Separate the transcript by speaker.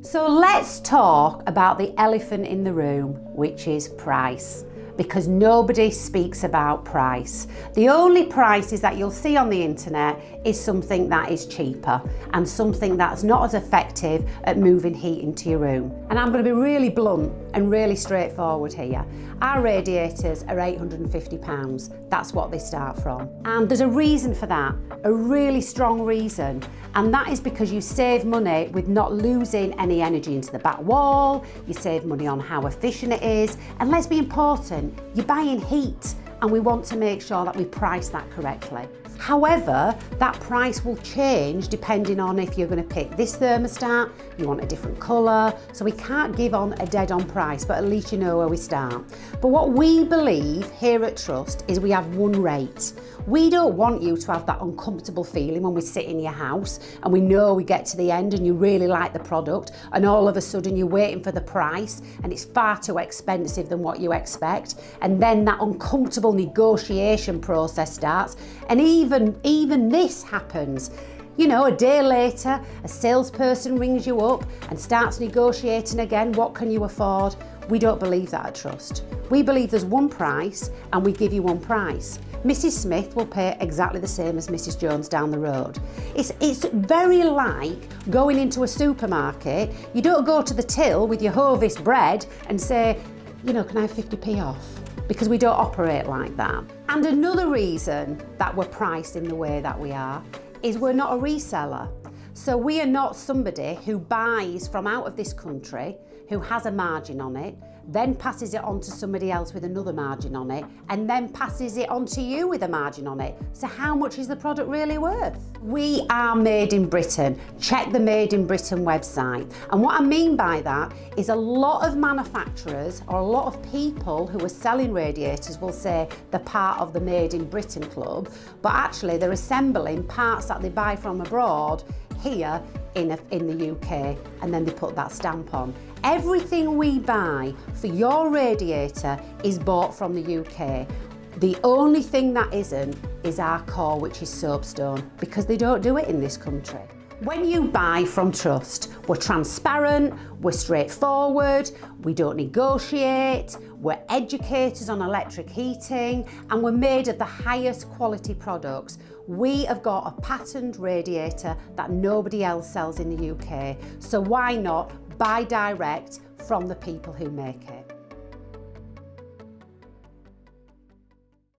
Speaker 1: So let's talk about the elephant in the room, which is price. Because nobody speaks about price. The only prices that you'll see on the internet is something that is cheaper and something that's not as effective at moving heat into your room. And I'm going to be really blunt and really straightforward here. Our radiators are £850. That's what they start from. And there's a reason for that, a really strong reason. And that is because you save money with not losing any energy into the back wall, you save money on how efficient it is, and let's be important, you're buying heat and we want to make sure that we price that correctly. However, that price will change depending on if you're going to pick this thermostat, you want a different colour, so we can't give on a dead-on price, but at least you know where we start. But what we believe here at Trust is we have one rate. We don't want you to have that uncomfortable feeling when we sit in your house and we know we get to the end and you really like the product and all of a sudden you're waiting for the price and it's far too expensive than what you expect, and then that uncomfortable negotiation process starts, and even this happens. You know, a day later, a salesperson rings you up and starts negotiating again. What can you afford? We don't believe that at Trust. We believe there's one price and we give you one price. Mrs. Smith will pay exactly the same as Mrs. Jones down the road. It's very like going into a supermarket. You don't go to the till with your Hovis bread and say, you know, can I have 50p off? Because we don't operate like that. And another reason that we're priced in the way that we are is we're not a reseller. So we are not somebody who buys from out of this country, who has a margin on it, then passes it on to somebody else with another margin on it, and then passes it on to you with a margin on it. So how much is the product really worth? We are made in Britain. Check the Made in Britain website. And what I mean by that is a lot of manufacturers or a lot of people who are selling radiators will say they're part of the Made in Britain club, but actually they're assembling parts that they buy from abroad here in the UK, and then they put that stamp on. Everything we buy for your radiator is bought from the UK. The only thing that isn't is our core, which is soapstone, because they don't do it in this country. When you buy from Trust, we're transparent, we're straightforward, we don't negotiate, we're educators on electric heating, and we're made of the highest quality products. We have got a patented radiator that nobody else sells in the UK, so why not buy direct from the people who make it?